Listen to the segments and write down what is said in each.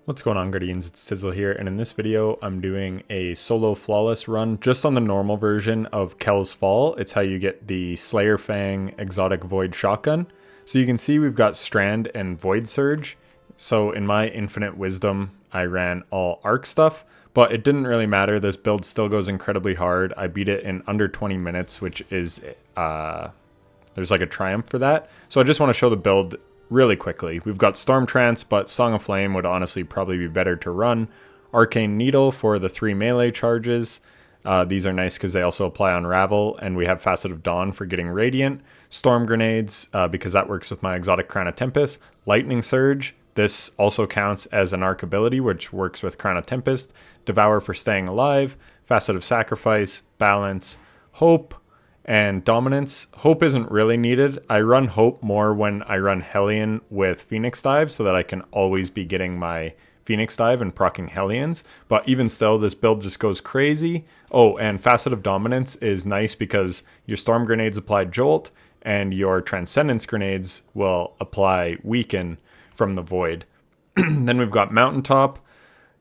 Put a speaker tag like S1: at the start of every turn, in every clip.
S1: What's going on, Guardians? It's Tizzle here, and in this video I'm doing a solo flawless run just on the normal version of Kell's Fall. It's how you get the Slayer Fang exotic Void shotgun. So you can see we've got Strand and Void Surge. So in my infinite wisdom I ran all arc stuff, but it didn't really matter. This build still goes incredibly hard. I beat it in under 20 minutes, which is there's like a triumph for that. So I just want to show the build really quickly. We've got Storm Trance, but Song of Flame would honestly probably be better to run. Arcane Needle for the 3 melee charges. These are nice because they also apply on Ravel, and we have Facet of Dawn for getting Radiant. Storm Grenades, because that works with my exotic Crown of Tempest. Lightning Surge. This also counts as an arc ability, which works with Crown of Tempest. Devour for staying alive. Facet of Sacrifice. Balance. Hope. And Dominance. Hope isn't really needed. I run Hope more when I run Hellion with Phoenix Dive so that I can always be getting my Phoenix Dive and proccing Hellions. But even still, this build just goes crazy. Oh, and Facet of Dominance is nice because your Storm Grenades apply Jolt and your Transcendence Grenades will apply Weaken from the Void. Then we've got Mountaintop.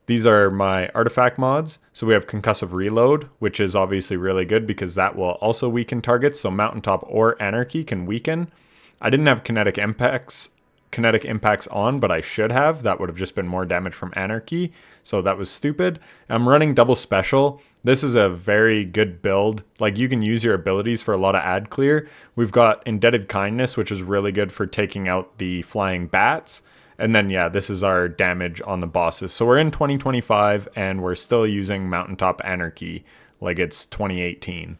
S1: These are my artifact mods. So we have Concussive Reload, which is obviously really good because that will also weaken targets. So Mountaintop or Anarchy can weaken. I didn't have kinetic impacts on, but I should have. That would have just been more damage from Anarchy. So that was stupid. I'm running double special. This is a very good build. Like, you can use your abilities for a lot of ad clear. We've got Indebted Kindness, which is really good for taking out the flying bats. And then, yeah, this is our damage on the bosses. So we're in 2025, and we're still using Mountaintop Anarchy like it's 2018.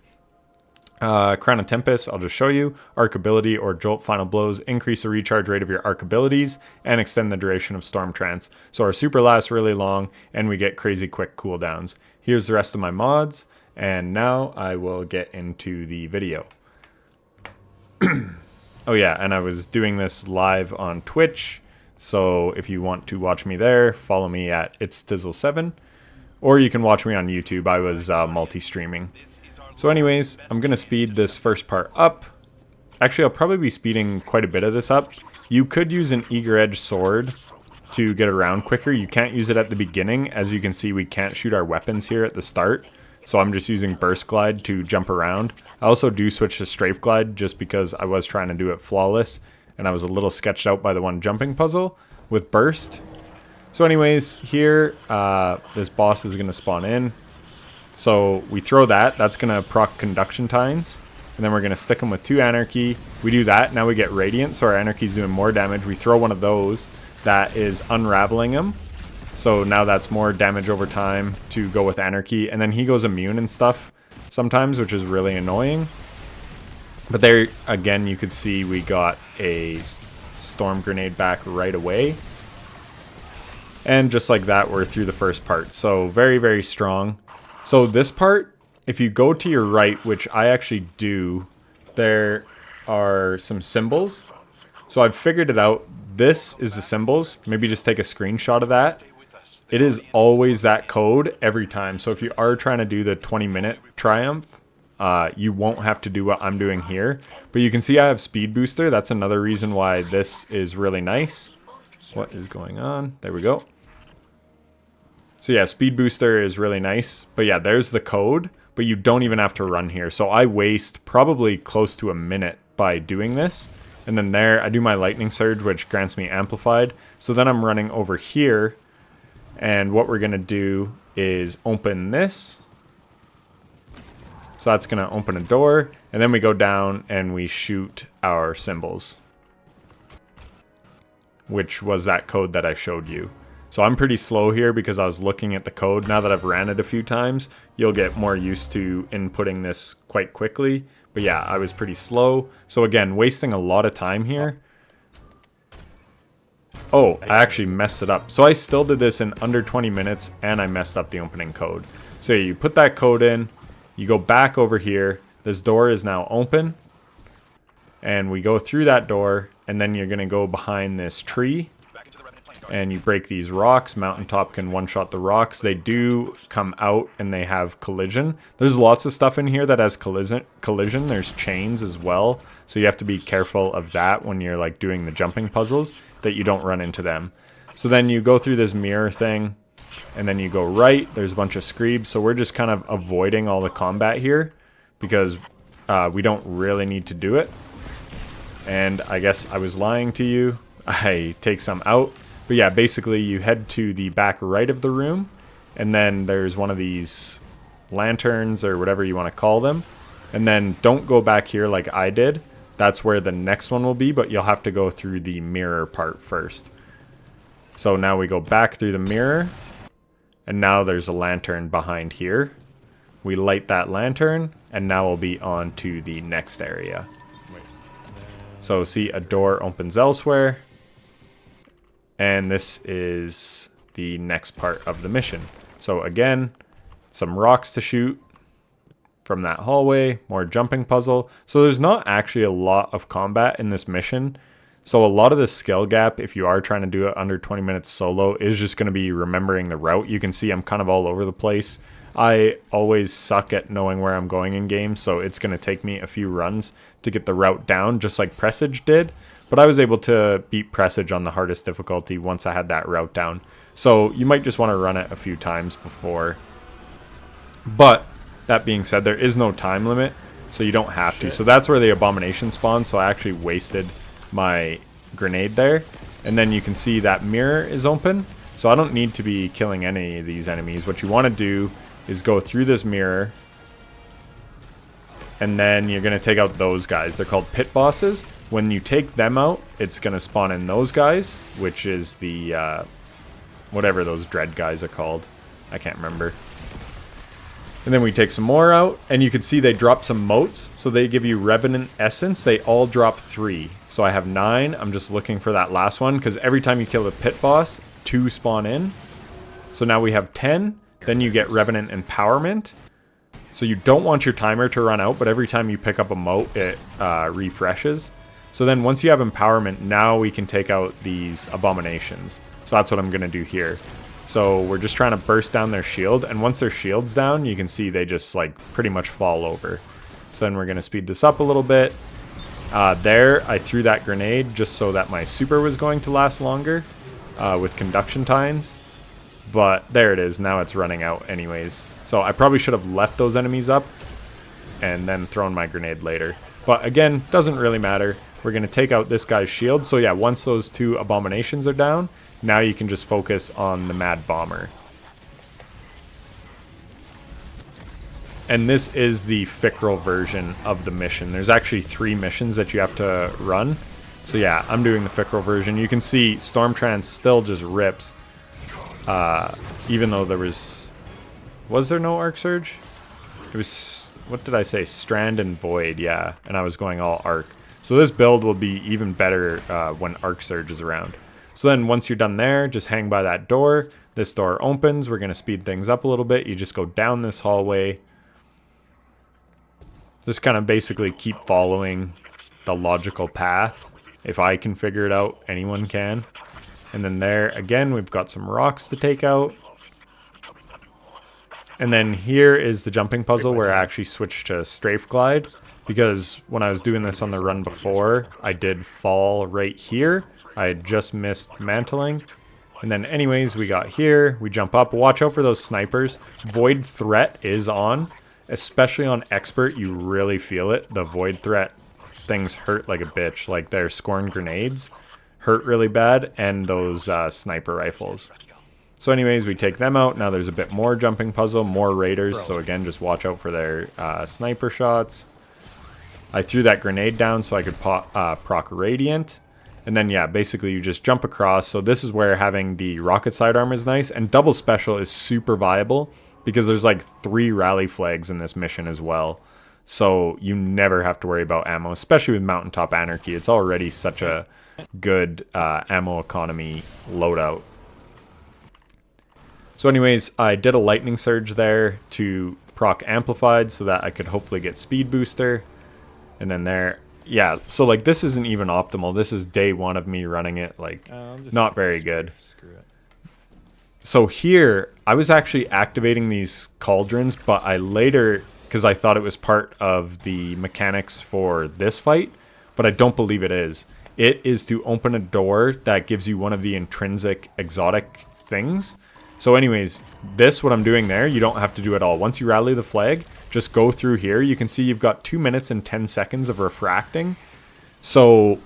S1: Crown of Tempest, I'll just show you. Arc ability or Jolt Final Blows increase the recharge rate of your arc abilities and extend the duration of Storm Trance. So our super lasts really long, and we get crazy quick cooldowns. Here's the rest of my mods, and now I will get into the video. Oh yeah, and I was doing this live on Twitch. So if you want to watch me there, follow me at itstizzle7, or you can watch me on YouTube. I was multi-streaming. So anyways, I'm going to speed this first part up. Actually, I'll probably be speeding quite a bit of this up. You could use an Eager Edge Sword to get around quicker. You can't use it at the beginning. As you can see, we can't shoot our weapons here at the start. So I'm just using Burst Glide to jump around. I also do switch to Strafe Glide just because I was trying to do it flawless. And I was a little sketched out by the one jumping puzzle with Burst. So anyways, here, this boss is going to spawn in. So we throw that. That's going to proc Conduction Tines. And then we're going to stick them with 2 Anarchy. We do that. Now we get Radiant, so our Anarchy's doing more damage. We throw one of those. That is unraveling him. So now that's more damage over time to go with Anarchy. And then he goes immune and stuff sometimes, which is really annoying. But there, again, you could see we got a Storm Grenade back right away. And just like that, we're through the first part. So very, very strong. So this part, if you go to your right, which I actually do, there are some symbols. So I've figured it out. This is the symbols. Maybe just take a screenshot of that. It is always that code every time. So if you are trying to do the 20-minute triumph, you won't have to do what I'm doing here. But you can see I have Speed Booster. That's another reason why this is really nice. What is going on? There we go. So yeah, Speed Booster is really nice. But yeah, there's the code. But you don't even have to run here. So I waste probably close to a minute by doing this. And then there, I do my Lightning Surge, which grants me Amplified. So then I'm running over here. And what we're going to do is open this. So that's going to open a door, and then we go down and we shoot our symbols, which was that code that I showed you. So I'm pretty slow here because I was looking at the code. Now that I've ran it a few times, you'll get more used to inputting this quite quickly. But yeah, I was pretty slow. So again, wasting a lot of time here. Oh, I actually messed it up. So I still did this in under 20 minutes, and I messed up the opening code. So you put that code in. You go back over here. This door is now open. And we go through that door. And then you're going to go behind this tree. And you break these rocks. Mountaintop can one-shot the rocks. They do come out and they have collision. There's lots of stuff in here that has collision. There's chains as well. So you have to be careful of that when you're like doing the jumping puzzles, that you don't run into them. So then you go through this mirror thing, and then you go right. There's a bunch of screebs, so we're just kind of avoiding all the combat here because we don't really need to do it. And I guess I was lying to you. I take some out. But yeah, basically you head to the back right of the room, and then there's one of these lanterns or whatever you want to call them. And then don't go back here like I did. That's where the next one will be, but you'll have to go through the mirror part first. So now we go back through the mirror, and now there's a lantern behind here. We light that lantern, and now we'll be on to the next area. So see, a door opens elsewhere, and this is the next part of the mission. So again, some rocks to shoot from that hallway, more jumping puzzle. So there's not actually a lot of combat in this mission. So a lot of the skill gap, if you are trying to do it under 20 minutes solo, is just going to be remembering the route. You can see I'm kind of all over the place. I always suck at knowing where I'm going in games, so it's going to take me a few runs to get the route down, just like Presage did. But I was able to beat Presage on the hardest difficulty once I had that route down. So you might just want to run it a few times before. But that being said, there is no time limit, so you don't have to. So that's where the abomination spawns, so I actually wasted my grenade there. And then you can see that mirror is open, so I don't need to be killing any of these enemies. What you want to do is go through this mirror, and then you're going to take out those guys. They're called pit bosses. When you take them out, it's going to spawn in those guys, which is the whatever those dread guys are called. I can't remember. And then we take some more out, and you can see they drop some motes, so they give you Revenant Essence. They all drop 3. So I have 9. I'm just looking for that last one, because every time you kill a pit boss, 2 spawn in. So now we have 10. Then you get Revenant Empowerment. So you don't want your timer to run out, but every time you pick up a mote, it refreshes. So then once you have Empowerment, now we can take out these abominations. So that's what I'm going to do here. So we're just trying to burst down their shield, and once their shield's down, you can see they just like pretty much fall over. So then we're going to speed this up a little bit. There, I threw that grenade just so that my super was going to last longer with conduction times. But there it is, now it's running out anyways. So I probably should have left those enemies up and then thrown my grenade later. But again, doesn't really matter. We're going to take out this guy's shield. So yeah, once those 2 abominations are down, now you can just focus on the Mad Bomber. And this is the Fickrel version of the mission. There's actually 3 missions that you have to run. So yeah, I'm doing the Fickrel version. You can see Stormtrance still just rips. Even though there was there no Arc Surge? It was, what did I say? Strand and Void, yeah. And I was going all Arc. So this build will be even better when Arc Surge is around. So then once you're done there, just hang by that door. This door opens. We're going to speed things up a little bit. You just go down this hallway. Just kind of basically keep following the logical path. If I can figure it out, anyone can. And then there, again, we've got some rocks to take out. And then here is the jumping puzzle where I actually switched to Strafe Glide. Because when I was doing this on the run before, I did fall right here. I had just missed mantling. And then anyways, we got here. We jump up. Watch out for those snipers. Void Threat is on. Especially on Expert, you really feel it. The Void Threat things hurt like a bitch. Like their Scorn Grenades hurt really bad. And those sniper rifles. So anyways, we take them out. Now there's a bit more jumping puzzle. More raiders. So again, just watch out for their sniper shots. I threw that grenade down so I could proc Radiant. And then, yeah, basically you just jump across. So this is where having the rocket sidearm is nice. And double special is super viable because there's like 3 rally flags in this mission as well. So you never have to worry about ammo, especially with Mountaintop Anarchy. It's already such a good ammo economy loadout. So anyways, I did a lightning surge there to proc Amplified so that I could hopefully get speed booster. And then there, yeah, so like this isn't even optimal. This is day 1 of me running it, like not very good.
S2: Screw it.
S1: So here, I was actually activating these cauldrons, but I later, because I thought it was part of the mechanics for this fight, but I don't believe it is. It is to open a door that gives you one of the intrinsic exotic things. So anyways, what I'm doing there, you don't have to do it all. Once you rally the flag, just go through here. You can see you've got 2 minutes and 10 seconds of refracting. So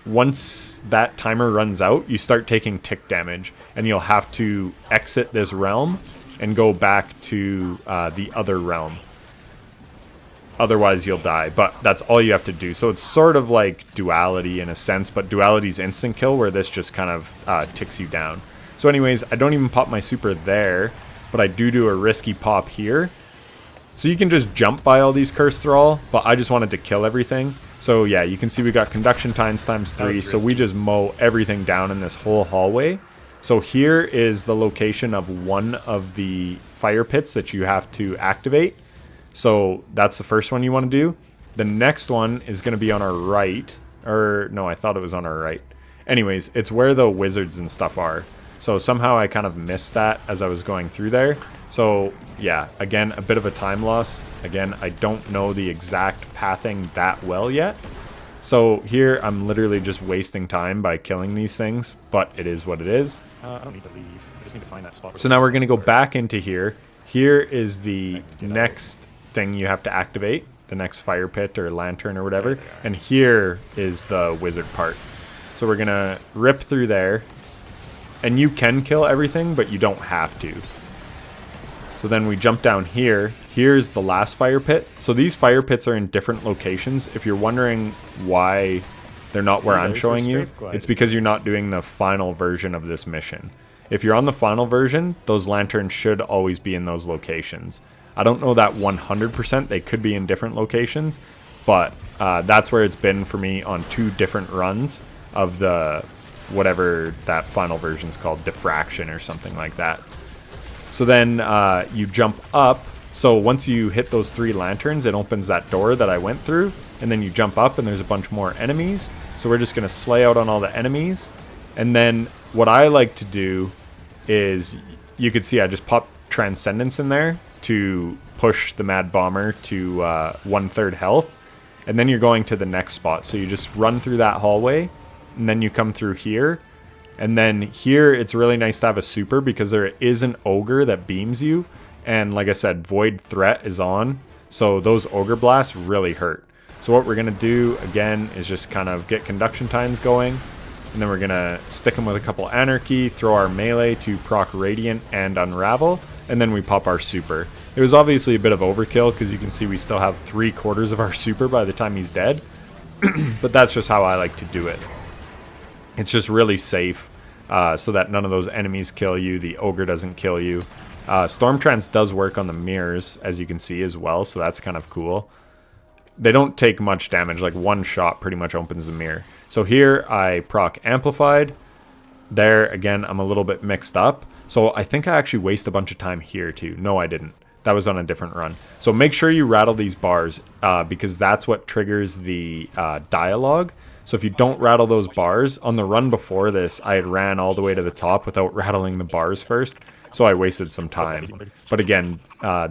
S1: once that timer runs out, you start taking tick damage, and you'll have to exit this realm and go back to the other realm. Otherwise, you'll die, but that's all you have to do. So it's sort of like Duality in a sense, but Duality's instant kill, where this just kind of ticks you down. So anyways, I don't even pop my super there, but I do a risky pop here. So you can just jump by all these Curse Thrall, but I just wanted to kill everything. So yeah, you can see we got Conduction times 3, so we just mow everything down in this whole hallway. So here is the location of one of the fire pits that you have to activate. So that's the first one you want to do. The next one is going to be on our right. Or no, I thought it was on our right. Anyways, it's where the wizards and stuff are. So somehow I kind of missed that as I was going through there. So yeah, again, a bit of a time loss. Again, I don't know the exact pathing that well yet. So here I'm literally just wasting time by killing these things, but it is what it is.
S2: I don't need to leave. I just need to find that spot.
S1: So now we're going to go back into here. Here is the next thing you have to activate, the next fire pit or lantern or whatever. And here is the wizard part. So we're going to rip through there. And you can kill everything, but you don't have to. So then we jump down here. Here's the last fire pit. So these fire pits are in different locations. If you're wondering why they're not where I'm showing you, it's because you're not doing the final version of this mission. If you're on the final version, those lanterns should always be in those locations. I don't know that 100%. They could be in different locations, but that's where it's been for me on 2 different runs of the whatever that final version's called, Diffraction or something like that. So then you jump up. So once you hit those 3 lanterns, it opens that door that I went through, and then you jump up and there's a bunch more enemies. So we're just going to slay out on all the enemies. And then what I like to do is, you could see I just popped Transcendence in there to push the Mad Bomber to 1/3 health. And then you're going to the next spot. So you just run through that hallway, and then you come through here. And then here, it's really nice to have a super because there is an ogre that beams you. And like I said, Void Threat is on. So those ogre blasts really hurt. So what we're going to do, again, is just kind of get conduction times going. And then we're going to stick them with a couple Anarchy, throw our melee to proc Radiant and Unravel. And then we pop our super. It was obviously a bit of overkill because you can see we still have 3/4 of our super by the time he's dead. But that's just how I like to do it. It's just really safe so that none of those enemies kill you. The ogre doesn't kill you. Storm Trance does work on the mirrors, as you can see as well, so that's kind of cool. They don't take much damage, like 1 shot pretty much opens the mirror. So here I proc Amplified. There, again, I'm a little bit mixed up. So I think I actually waste a bunch of time here too. No, I didn't. That was on a different run. So make sure you rattle these bars because that's what triggers the dialogue. So if you don't rattle those bars, on the run before this, I had ran all the way to the top without rattling the bars first. So I wasted some time. But again,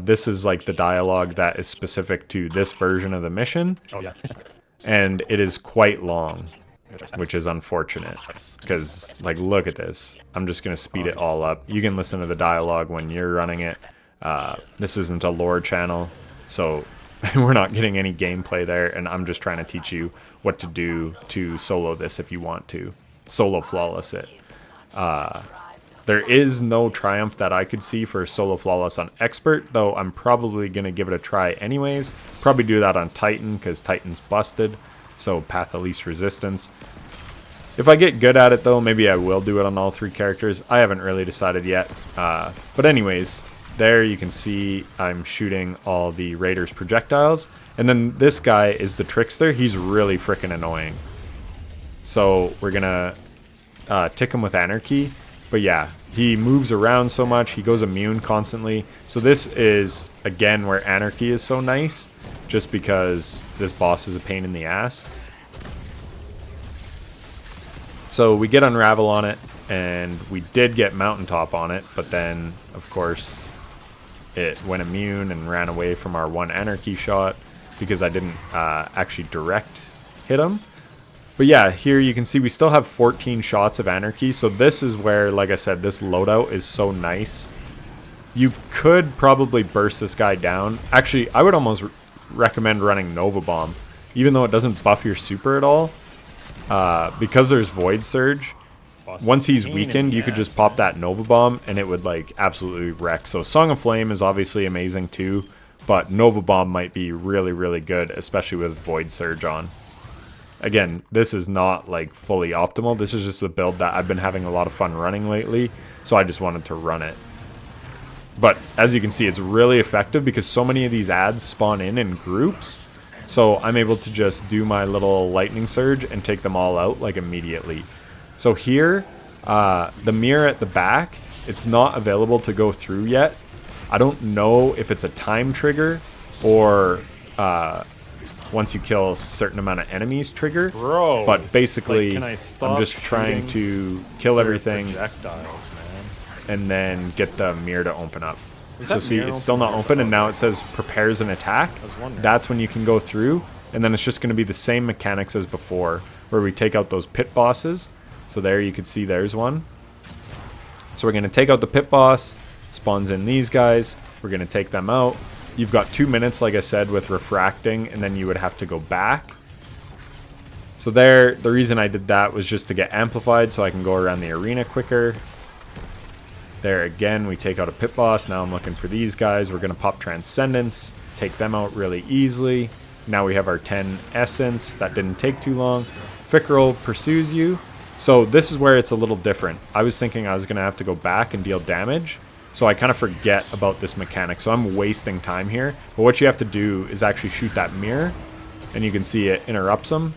S1: this is like the dialogue that is specific to this version of the mission.
S2: Oh, yeah.
S1: And it is quite long, which is unfortunate. Because, like, look at this. I'm just going to speed it all up. You can listen to the dialogue when you're running it. This isn't a lore channel, so we're not getting any gameplay there. And I'm just trying to teach you what to do to solo this if you want to. Solo flawless it. There is no triumph that I could see for solo flawless on expert, though I'm probably going to give it a try anyways. Probably do that on Titan because Titan's busted, so path of least resistance. If I get good at it though, maybe I will do it on all 3 characters. I haven't really decided yet. But anyways, there you can see I'm shooting all the Raiders projectiles. And then this guy is the Trickster. He's really freaking annoying. So we're going to tick him with Anarchy. But yeah, he moves around so much. He goes immune constantly. So this is, again, where Anarchy is so nice. Just because this boss is a pain in the ass. So we get Unravel on it. And we did get Mountaintop on it. But then, of course, it went immune and ran away from our 1 Anarchy shot. Because I didn't actually direct hit him. But But yeah, here you can see we still have 14 shots of Anarchy. So this is where, like I said, this loadout is so nice. You could probably burst this guy down. Actually, I would almost recommend running Nova Bomb. Even though it doesn't buff your super at all. Because there's Void Surge. Once he's weakened, you could just pop that Nova Bomb and it would like absolutely wreck. So Song of Flame is obviously amazing too. But Nova Bomb might be really, really good, especially with Void Surge on. Again, this is not like fully optimal. This is just a build that I've been having a lot of fun running lately. So I just wanted to run it. But as you can see, it's really effective because so many of these ads spawn in groups. So I'm able to just do my little lightning surge and take them all out like immediately. So here, the mirror at the back, it's not available to go through yet. I don't know if it's a time trigger or once you kill a certain amount of enemies trigger.
S2: Bro,
S1: but basically,
S2: like,
S1: I'm just trying to kill everything
S2: projectiles, man.
S1: and then get the mirror to open up.
S2: Is
S1: So
S2: that
S1: see,
S2: mirror
S1: it's still not
S2: open?
S1: open, and now it says prepares an attack.
S2: I was wondering.
S1: That's when you can go through, and then it's just going to be the same mechanics as before, where we take out those pit bosses. So there you can see there's one. So we're going to take out the pit boss, spawns in these guys, we're going to take them out. You've got 2 minutes, like I said, with refracting, and then you would have to go back. So there, the reason I did that was just to get amplified so I can go around the arena quicker. There again, we take out a pit boss. Now I'm looking for these guys. We're going to pop Transcendence, take them out really easily. Now we have our 10 Essence. That didn't take too long. Fickerel pursues you. So this is where it's a little different. I was thinking I was going to have to go back and deal damage. So I kind of forget about this mechanic. So I'm wasting time here. But what you have to do is actually shoot that mirror. And you can see it interrupts them.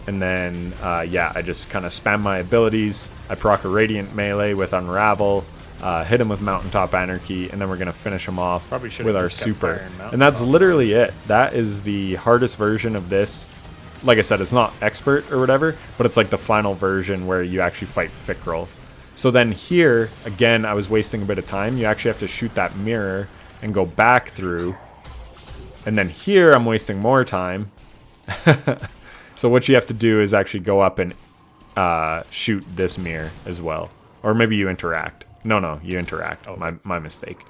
S1: And then, yeah, I just kind of spam my abilities. I proc a Radiant melee with Unravel, hit him with Mountaintop Anarchy, and then we're going to finish him off with our super. And that's literally it. That is the hardest version of this. Like I said, it's not expert or whatever, but it's like the final version where you actually fight Fickerel. So then here, again, I was wasting a bit of time. You actually have to shoot that mirror and go back through. And then here, I'm wasting more time. So what you have to do is actually go up and shoot this mirror as well. Or maybe you interact. No, you interact. Oh, my mistake.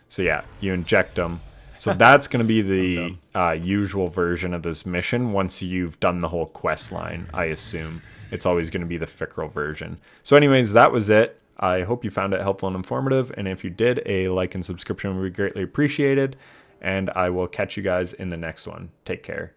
S1: So yeah, you inject them. So that's going to be the usual version of this mission once you've done the whole quest line, I assume. It's always going to be the Fickerel version. So anyways, that was it. I hope you found it helpful and informative. And if you did, a like and subscription would be greatly appreciated. And I will catch you guys in the next one. Take care.